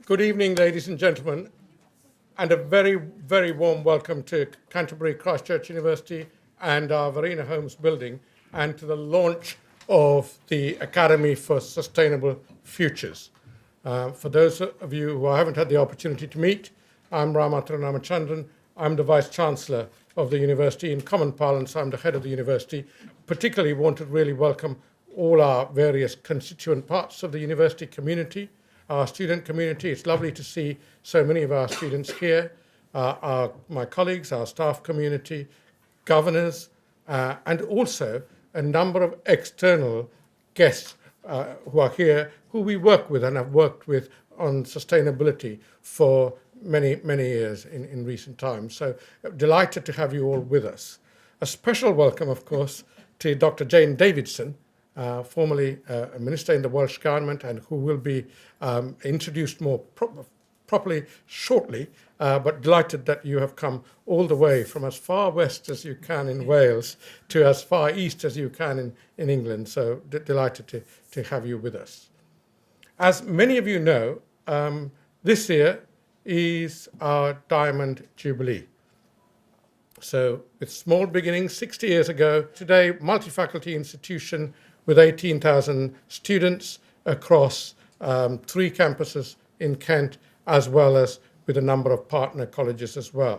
Good evening, ladies and gentlemen, and a very, very warm welcome to Canterbury Christchurch University and our Verena Holmes building, and to the launch of the Academy for Sustainable Futures. For those of you who I haven't had the opportunity to meet, I'm Rama Thirunamachandran. I'm the Vice-Chancellor of the university. In common parlance, I'm the head of the university. Particularly want to really welcome all our various constituent parts of the university community, our student community. It's lovely to see so many of our students here, my colleagues, our staff community, governors, and also a number of external guests who are here, who we work with and have worked with on sustainability for many, many years in recent times. So delighted to have you all with us. A special welcome, of course, to Dr. Jane Davidson, formerly a minister in the Welsh Government, and who will be introduced more properly shortly, but delighted that you have come all the way from as far west as you can in Wales to as far east as you can in England. So delighted to have you with us. As many of you know, this year is our Diamond Jubilee. So with small beginnings 60 years ago, today multi-faculty institution with 18,000 students across 3 campuses in Kent, as well as with a number of partner colleges as well.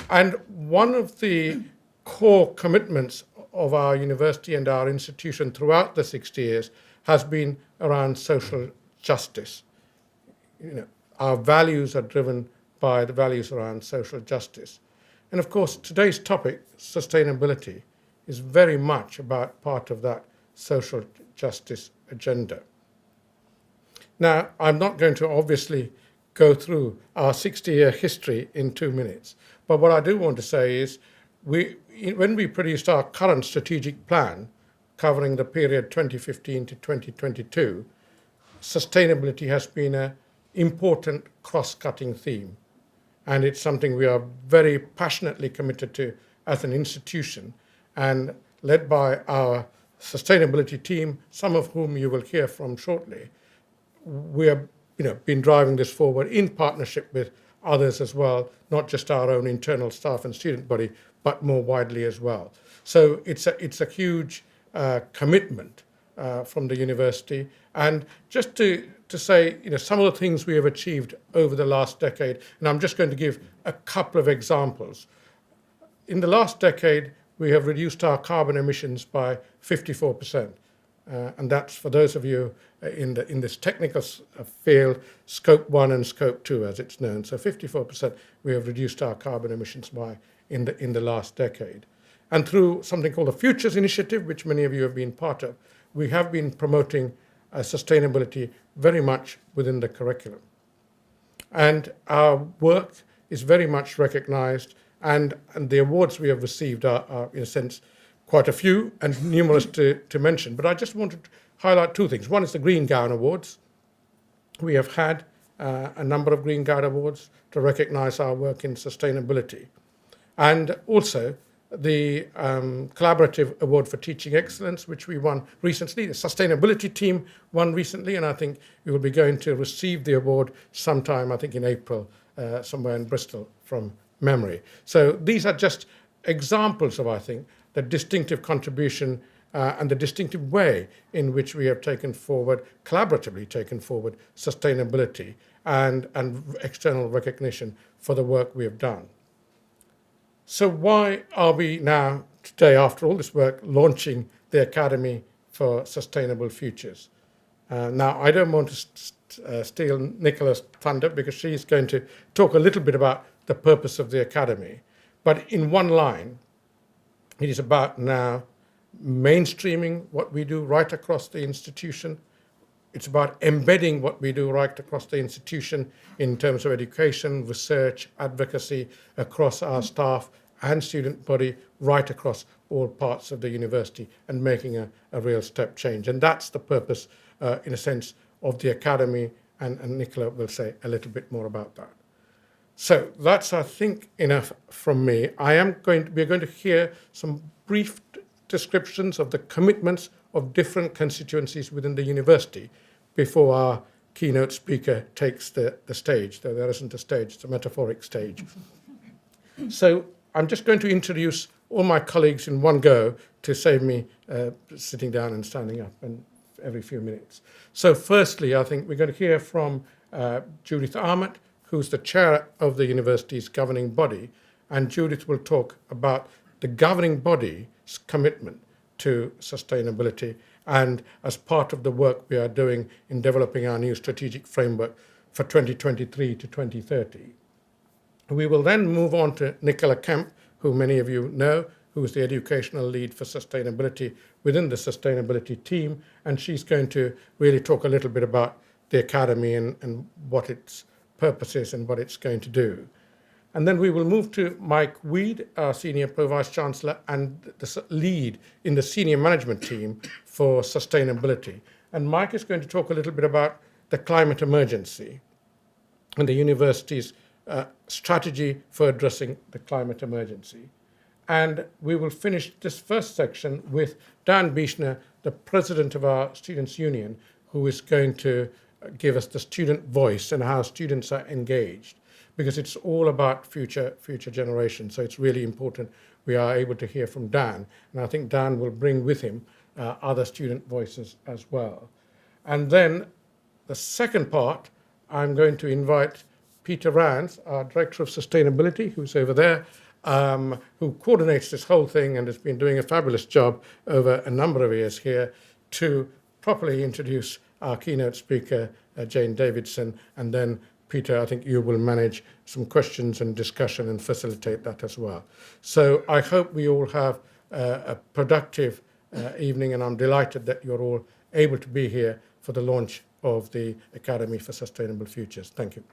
And one of the core commitments of our university and our institution throughout the 60 years has been around social justice. Our values are driven by the values around social justice. And of course, today's topic, sustainability, is very much about part of that social justice agenda. Now, I'm not going to obviously go through our 60-year history in 2 minutes, but what I do want to say is when we produced our current strategic plan covering the period 2015 to 2022, sustainability has been an important cross-cutting theme, and it's something we are very passionately committed to as an institution, and led by our sustainability team, some of whom you will hear from shortly. We have been driving this forward in partnership with others as well, not just our own internal staff and student body, but more widely as well. So it's a huge commitment from the university. And just to say, some of the things we have achieved over the last decade, and I'm just going to give a couple of examples. In the last decade, we have reduced our carbon emissions by 54%. And that's, for those of you in this technical field, Scope 1 and Scope 2, as it's known. So 54% we have reduced our carbon emissions by in the last decade. And through something called the Futures Initiative, which many of you have been part of, we have been promoting sustainability very much within the curriculum. And our work is very much recognized, and the awards we have received are, in a sense, quite a few and numerous to mention. But I just wanted to highlight 2 things. One is the Green Gown Awards. We have had a number of Green Gown Awards to recognize our work in sustainability. And also the Collaborative Award for Teaching Excellence, which we won recently. The sustainability team won recently, and I think we will be going to receive the award sometime, I think in April, somewhere in Bristol from memory. So these are just examples of, I think, the distinctive contribution and the distinctive way in which we have collaboratively taken forward sustainability and external recognition for the work we have done. So why are we now, today, after all this work, launching the Academy for Sustainable Futures? Now, I don't want to steal Nicola's thunder, because she's going to talk a little bit about the purpose of the Academy. But in one line, it is about now mainstreaming what we do right across the institution. It's about embedding what we do right across the institution in terms of education, research, advocacy across our staff and student body, right across all parts of the university, and making a real step change. And that's the purpose, in a sense, of the Academy, and Nicola will say a little bit more about that. So that's, I think, enough from me. We're going to hear some brief descriptions of the commitments of different constituencies within the university before our keynote speaker takes the stage, though there isn't a stage, it's a metaphoric stage. So I'm just going to introduce all my colleagues in one go to save me sitting down and standing up and every few minutes. So firstly, I think we're going to hear from Judith Armott, who's the chair of the university's governing body, and Judith will talk about the governing body's commitment to sustainability and as part of the work we are doing in developing our new strategic framework for 2023 to 2030. We will then move on to Nicola Kemp, who many of you know, who is the educational lead for sustainability within the sustainability team, and she's going to really talk a little bit about the academy and what its purpose is and what it's going to do. And then we will move to Mike Weed, our Senior Pro-Vice-Chancellor and the lead in the senior management team for sustainability. And Mike is going to talk a little bit about the climate emergency and the university's strategy for addressing the climate emergency. And we will finish this first section with Dan Bieschner, the president of our Students' Union, who is going to give us the student voice and how students are engaged, because it's all about future generations. So it's really important we are able to hear from Dan. And I think Dan will bring with him other student voices as well. And then the second part, I'm going to invite Peter Rands, our Director of Sustainability, who's over there, who coordinates this whole thing and has been doing a fabulous job over a number of years here, to properly introduce our keynote speaker, Jane Davidson, and then Peter, I think you will manage some questions and discussion and facilitate that as well. So I hope we all have a productive evening, and I'm delighted that you're all able to be here for the launch of the Academy for Sustainable Futures. Thank you.